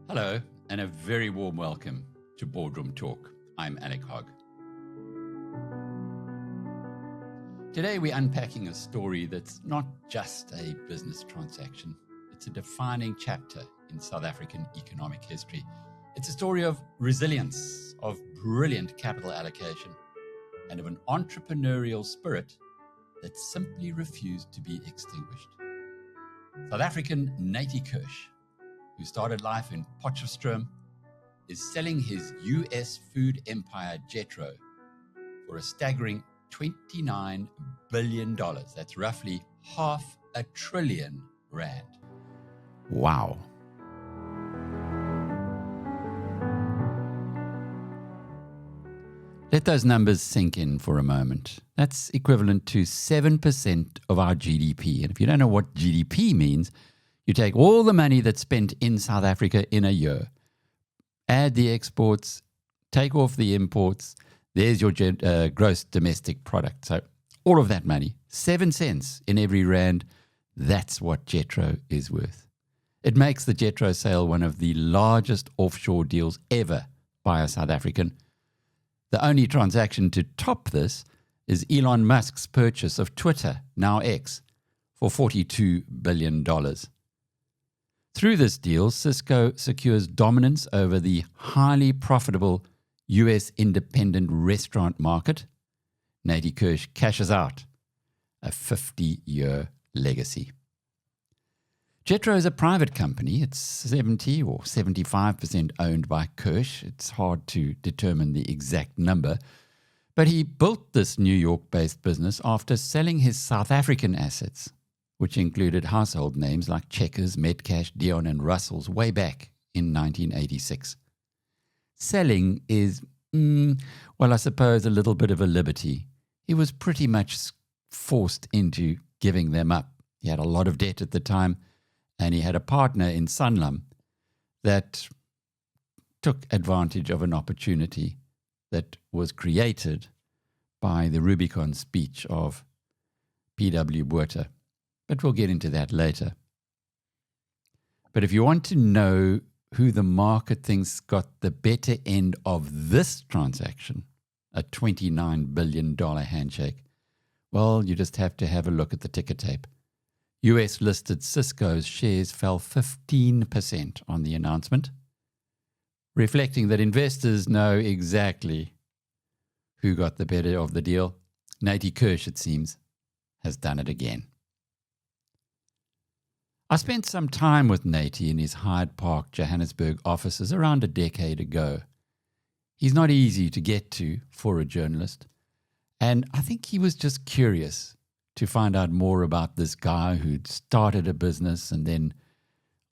Hello, and a very warm welcome to Boardroom Talk. I'm Alec Hogg. Today we're unpacking a story that's not just a business transaction. It's a defining chapter in South African economic history. It's a story of resilience, of brilliant capital allocation, and of an entrepreneurial spirit that simply refused to be extinguished. South African Natie Kirsh, who started life in Potchefstroom, is selling his US food empire Jetro for a staggering $29 billion. That's roughly R500 billion. Wow. Let those numbers sink in for a moment. That's equivalent to 7% of our GDP. And if you don't know what GDP means, you take all the money that's spent in South Africa in a year, add the exports, take off the imports, there's your gross domestic product. So all of that money, 7 cents in every rand, that's what Jetro is worth. It makes the Jetro sale one of the largest offshore deals ever by a South African. The only transaction to top this is Elon Musk's purchase of Twitter, now X, for $42 billion. Through this deal, Cisco secures dominance over the highly profitable US independent restaurant market. Natie Kirsh cashes out a 50-year legacy. Jetro is a private company. It's 70 or 75% owned by Kirsh. It's hard to determine the exact number. But he built this New York-based business after selling his South African assets, which included household names like Checkers, Metcash, Dion and Russell's way back in 1986. Selling is, I suppose a little bit of a liberty. He was pretty much forced into giving them up. He had a lot of debt at the time, and he had a partner in Sanlam that took advantage of an opportunity that was created by the Rubicon speech of P.W. Botha. But we'll get into that later. But if you want to know who the market thinks got the better end of this transaction, a $29 billion handshake, well, you just have to have a look at the ticker tape. US-listed Cisco's shares fell 15% on the announcement, reflecting that investors know exactly who got the better of the deal. Natie Kirsh, it seems, has done it again. I spent some time with Natie in his Hyde Park, Johannesburg offices around a decade ago. He's not easy to get to for a journalist, and I think he was just curious to find out more about this guy who'd started a business and then,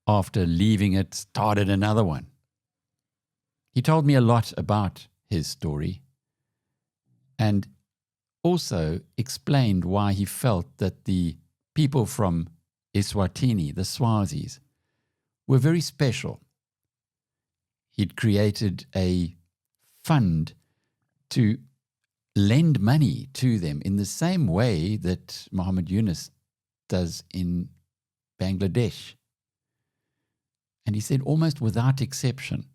after leaving it, started another one. He told me a lot about his story and also explained why he felt that the people from Eswatini, the Swazis, were very special. He'd created a fund to lend money to them in the same way that Muhammad Yunus does in Bangladesh. And he said almost without exception,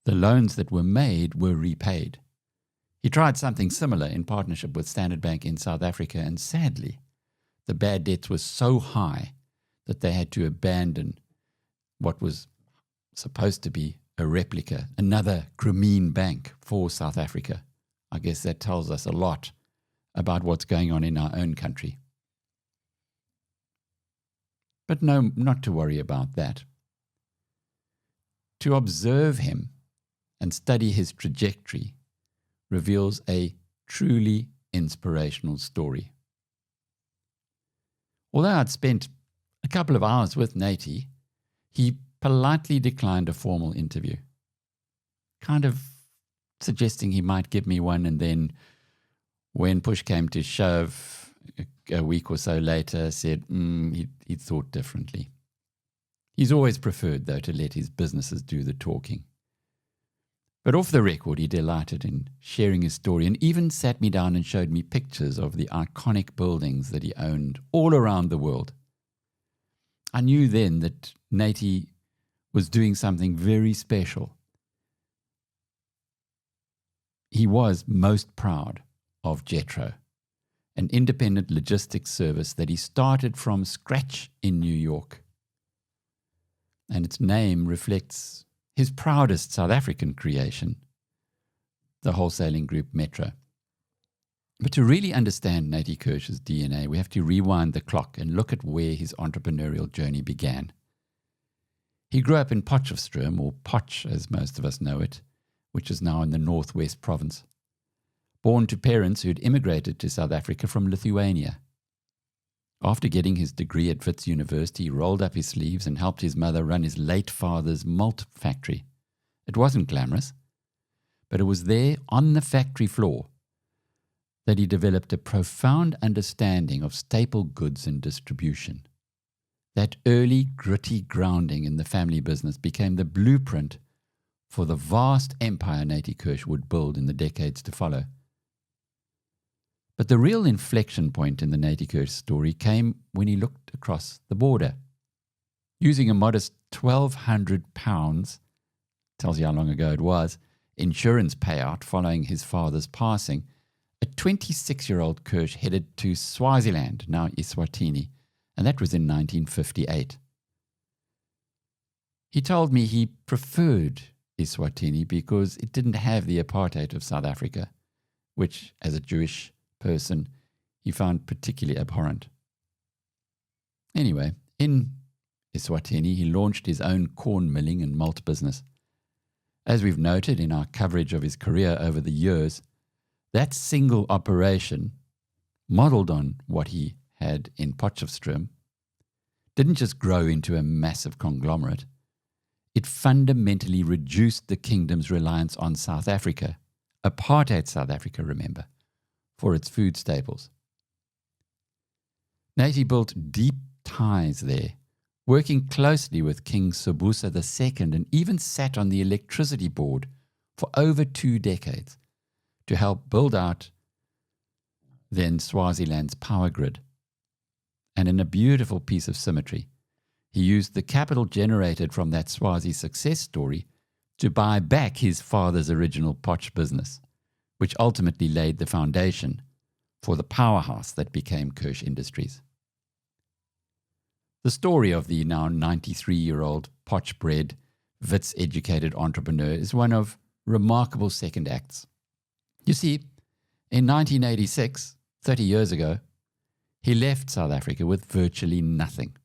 the loans that were made were repaid. He tried something similar in partnership with Standard Bank in South Africa, and sadly, the bad debts were so high that they had to abandon what was supposed to be a replica, another Grameen Bank for South Africa. I guess that tells us a lot about what's going on in our own country. But no, not to worry about that. To observe him and study his trajectory reveals a truly inspirational story. Although I'd spent a couple of hours with Natie, he politely declined a formal interview, kind of suggesting he might give me one, and then when push came to shove a week or so later, said he thought differently. He's always preferred, though, to let his businesses do the talking. But off the record, he delighted in sharing his story and even sat me down and showed me pictures of the iconic buildings that he owned all around the world. I knew then that Natie was doing something very special. He was most proud of Jetro, an independent logistics service that he started from scratch in New York. And its name reflects his proudest South African creation, the wholesaling group Metro. But to really understand Natie Kirsh's DNA, we have to rewind the clock and look at where his entrepreneurial journey began. He grew up in Potchefstroom, or Potch as most of us know it, which is now in the northwest province. Born to parents who had immigrated to South Africa from Lithuania. After getting his degree at Wits University, he rolled up his sleeves and helped his mother run his late father's malt factory. It wasn't glamorous, but it was there on the factory floor that he developed a profound understanding of staple goods and distribution. That early gritty grounding in the family business became the blueprint for the vast empire Natie Kirsh would build in the decades to follow. But the real inflection point in the Natie Kirsh story came when he looked across the border. Using a modest £1,200, tells you how long ago it was, insurance payout following his father's passing, a 26-year-old Kirsh headed to Swaziland, now Eswatini, and that was in 1958. He told me he preferred Eswatini because it didn't have the apartheid of South Africa, which, as a Jewish person, he found particularly abhorrent. Anyway, in Eswatini, he launched his own corn milling and malt business. As we've noted in our coverage of his career over the years, that single operation, modeled on what he had in Potchefstroom, didn't just grow into a massive conglomerate. It fundamentally reduced the kingdom's reliance on South Africa, apartheid South Africa, remember, for its food staples. Natie built deep ties there, working closely with King Sobhuza II, and even sat on the electricity board for over 2 decades to help build out then Swaziland's power grid. And in a beautiful piece of symmetry, he used the capital generated from that Swazi success story to buy back his father's original Potch business, which ultimately laid the foundation for the powerhouse that became Kirsh Industries. The story of the now 93-year-old Potch-bred, Wits-educated entrepreneur is one of remarkable second acts. You see, in 1986, 30 years ago, he left South Africa with virtually nothing.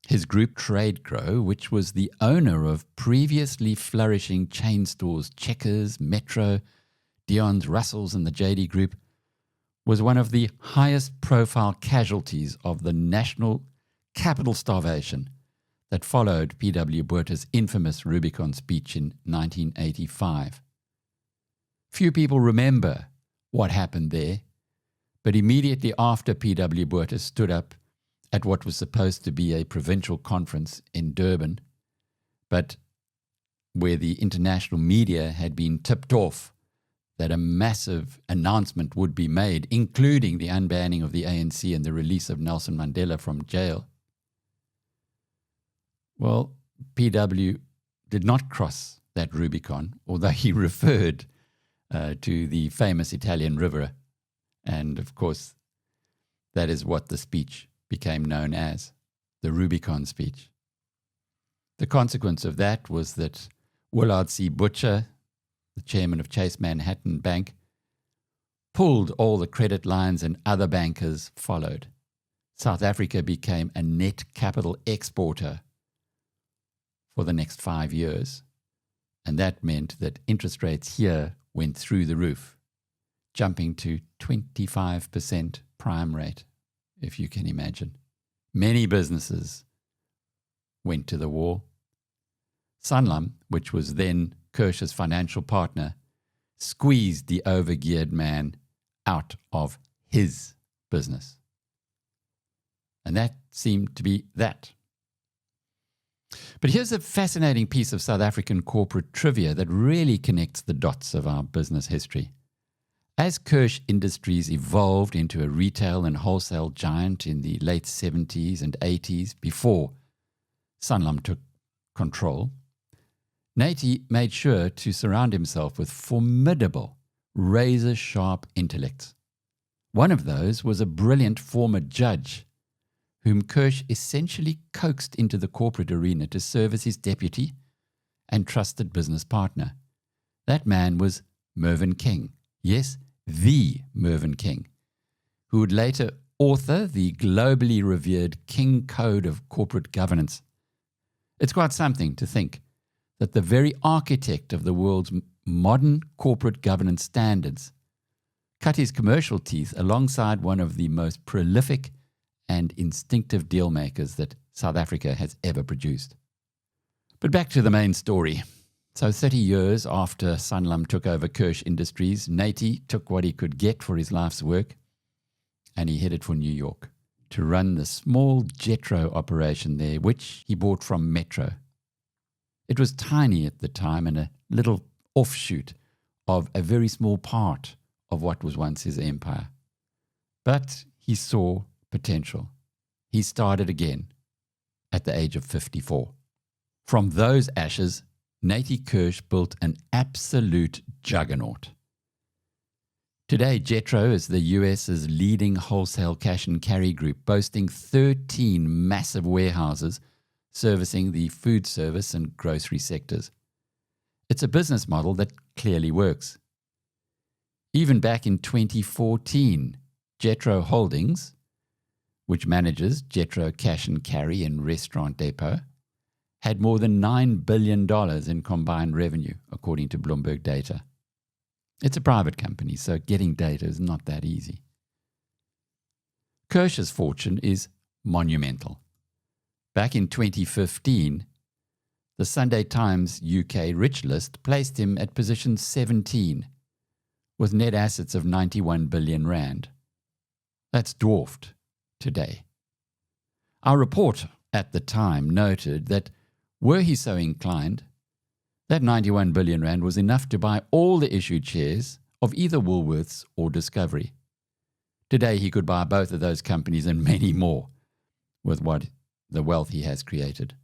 His group Tradegro, which was the owner of previously flourishing chain stores Checkers, Metro, Dion's, Russell's and the JD Group, was one of the highest profile casualties of the national capital starvation that followed P.W. Botha's infamous Rubicon speech in 1985. Few people remember what happened there, but immediately after P.W. Botha stood up at what was supposed to be a provincial conference in Durban, but where the international media had been tipped off that a massive announcement would be made, including the unbanning of the ANC and the release of Nelson Mandela from jail. Well, PW did not cross that Rubicon, although he referred to the famous Italian river. And of course, that is what the speech became known as, the Rubicon speech. The consequence of that was that Willard C. Butcher, the chairman of Chase Manhattan Bank, pulled all the credit lines and other bankers followed. South Africa became a net capital exporter for the next 5 years. And that meant that interest rates here went through the roof, jumping to 25% prime rate, if you can imagine. Many businesses went to the wall. Sanlam, which was then Kirsh's financial partner, squeezed the overgeared man out of his business. And that seemed to be that. But here's a fascinating piece of South African corporate trivia that really connects the dots of our business history. As Kirsh Industries evolved into a retail and wholesale giant in the late 70s and 80s, before Sanlam took control, Natie made sure to surround himself with formidable, razor-sharp intellects. One of those was a brilliant former judge whom Kirsh essentially coaxed into the corporate arena to serve as his deputy and trusted business partner. That man was Mervyn King. Yes, the Mervyn King, who would later author the globally revered King Code of Corporate Governance. It's quite something to think that the very architect of the world's modern corporate governance standards cut his commercial teeth alongside one of the most prolific and instinctive deal makers that South Africa has ever produced. But back to the main story. So 30 years after Sanlam took over Kirsh Industries, Natie took what he could get for his life's work and he headed for New York to run the small Jetro operation there, which he bought from Metro. It was tiny at the time and a little offshoot of a very small part of what was once his empire. But he saw potential. He started again at the age of 54. From those ashes, Natie Kirsh built an absolute juggernaut. Today, Jetro is the US's leading wholesale cash and carry group, boasting 13 massive warehouses servicing the food service and grocery sectors. It's a business model that clearly works. Even back in 2014, Jetro Holdings, which manages Jetro Cash and Carry and Restaurant Depot, had more than $9 billion in combined revenue, according to Bloomberg data. It's a private company, so getting data is not that easy. Kirsh's fortune is monumental. Back in 2015, the Sunday Times UK Rich List placed him at position 17, with net assets of 91 billion rand. That's dwarfed today. Our report at the time noted that were he so inclined, that 91 billion rand was enough to buy all the issued shares of either Woolworths or Discovery. Today he could buy both of those companies and many more with the wealth he has created.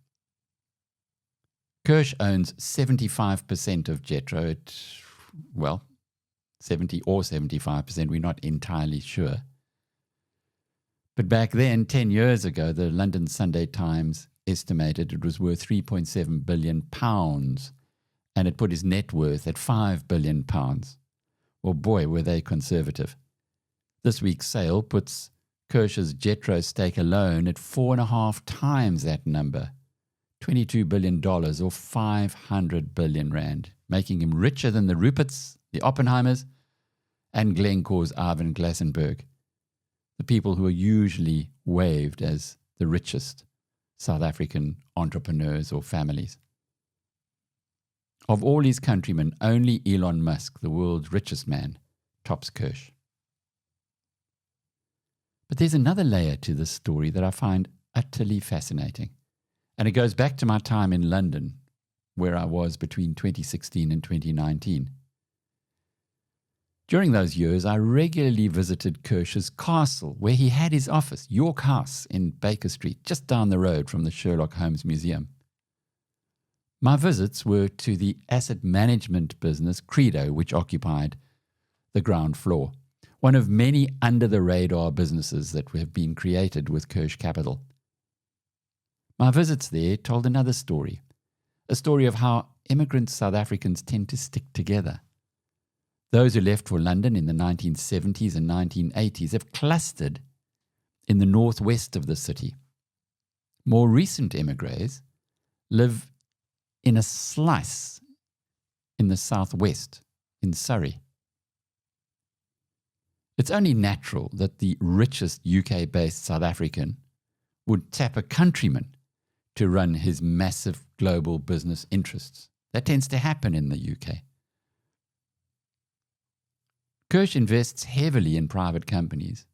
Kirsh owns 75% of Jetro at, 70 or 75%, we're not entirely sure. But back then, 10 years ago, the London Sunday Times estimated it was worth £3.7 billion, and it put his net worth at £5 billion. Well, boy, were they conservative. This week's sale puts Kirsh's Jetro stake alone at 4.5 times that number, $22 billion or 500 billion rand, making him richer than the Ruperts, the Oppenheimers, and Glencore's Ivan Glassenberg, the people who are usually waved as the richest South African entrepreneurs or families. Of all his countrymen, only Elon Musk, the world's richest man, tops Kirsh. But there's another layer to this story that I find utterly fascinating. And it goes back to my time in London, where I was between 2016 and 2019. During those years, I regularly visited Kirsh's castle, where he had his office, York House in Baker Street, just down the road from the Sherlock Holmes Museum. My visits were to the asset management business Credo, which occupied the ground floor, one of many under-the-radar businesses that have been created with Kirsh Capital. My visits there told another story, a story of how immigrant South Africans tend to stick together. Those who left for London in the 1970s and 1980s have clustered in the northwest of the city. More recent émigrés live in a slice in the southwest, in Surrey. It's only natural that the richest UK-based South African would tap a countryman to run his massive global business interests. That tends to happen in the UK. Kirsh invests heavily in private companies,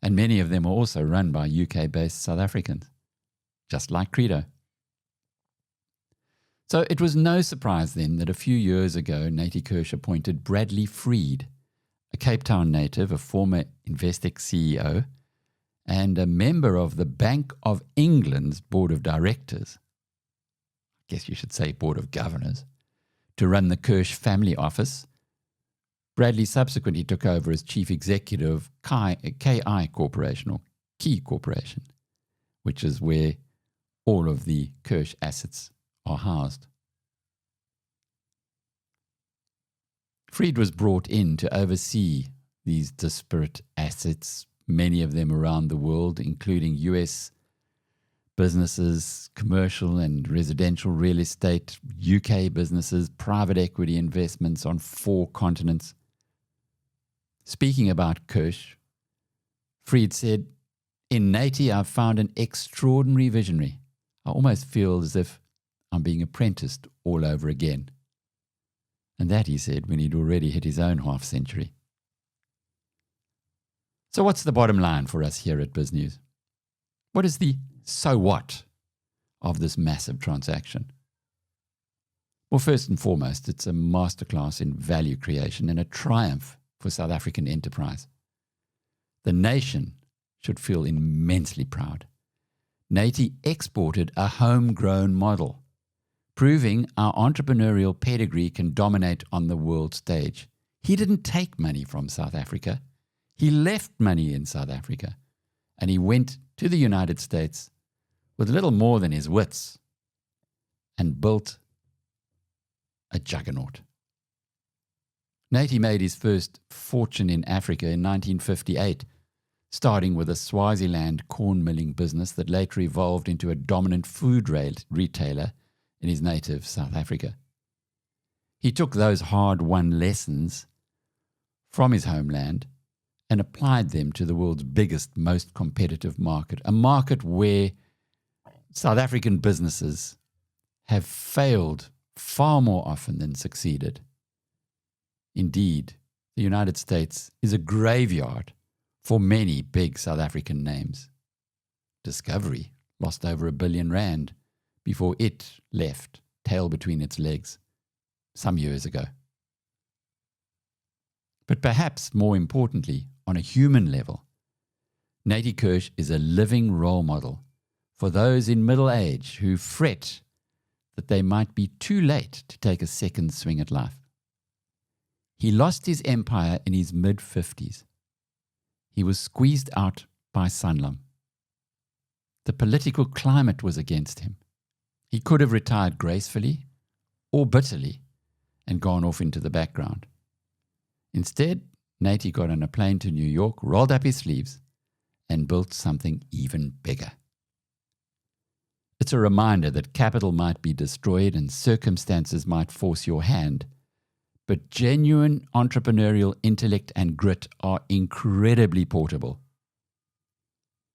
and many of them are also run by UK-based South Africans, just like Credo. So it was no surprise then that a few years ago, Natie Kirsh appointed Bradley Freed, a Cape Town native, a former Investec CEO, and a member of the Bank of England's board of directors. guess you should say board of governors, to run the Kirsh family office. Bradley subsequently took over as chief executive of KI Corporation, or Key Corporation, which is where all of the Kirsh assets are housed. Fried was brought in to oversee these disparate assets, many of them around the world, including US businesses, commercial and residential real estate, UK businesses, private equity investments on 4 continents. Speaking about Kirsh, Fried said, "In Natie, I've found an extraordinary visionary. I almost feel as if I'm being apprenticed all over again." And that, he said, when he'd already hit his own half-century. So what's the bottom line for us here at BizNews? What is the so what of this massive transaction? Well, first and foremost, it's a masterclass in value creation and a triumph for South African enterprise. The nation should feel immensely proud. Natie exported a homegrown model, proving our entrepreneurial pedigree can dominate on the world stage. He didn't take money from South Africa. He left money in South Africa, and he went to the United States with little more than his wits and built a juggernaut. Natie made his first fortune in Africa in 1958, starting with a Swaziland corn milling business that later evolved into a dominant food retailer in his native South Africa. He took those hard-won lessons from his homeland and applied them to the world's biggest, most competitive market, a market where South African businesses have failed far more often than succeeded. Indeed, the United States is a graveyard for many big South African names. Discovery lost over R1 billion before it left, tail between its legs, some years ago. But perhaps more importantly, on a human level, Natie Kirsh is a living role model for those in middle age who fret that they might be too late to take a second swing at life. He lost his empire in his mid-50s. He was squeezed out by Sanlam. The political climate was against him. He could have retired gracefully or bitterly and gone off into the background. Instead, Natie got on a plane to New York, rolled up his sleeves, and built something even bigger. It's a reminder that capital might be destroyed and circumstances might force your hand, but genuine entrepreneurial intellect and grit are incredibly portable.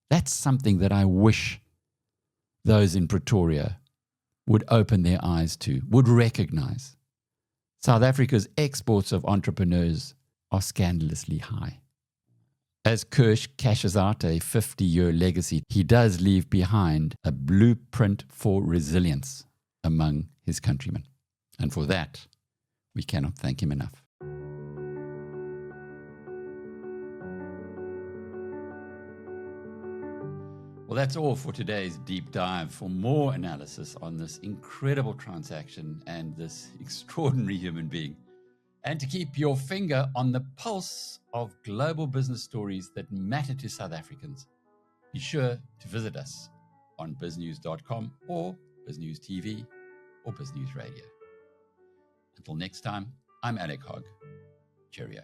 That's something that I wish those in Pretoria would open their eyes to, would recognize. South Africa's exports of entrepreneurs are scandalously high. As Kirsh cashes out a 50-year legacy, he does leave behind a blueprint for resilience among his countrymen. And for that, we cannot thank him enough. Well, that's all for today's deep dive. For more analysis on this incredible transaction and this extraordinary human being, and to keep your finger on the pulse of global business stories that matter to South Africans, be sure to visit us on biznews.com or BizNews TV or BizNews Radio. Until next time, I'm Alec Hogg. Cheerio.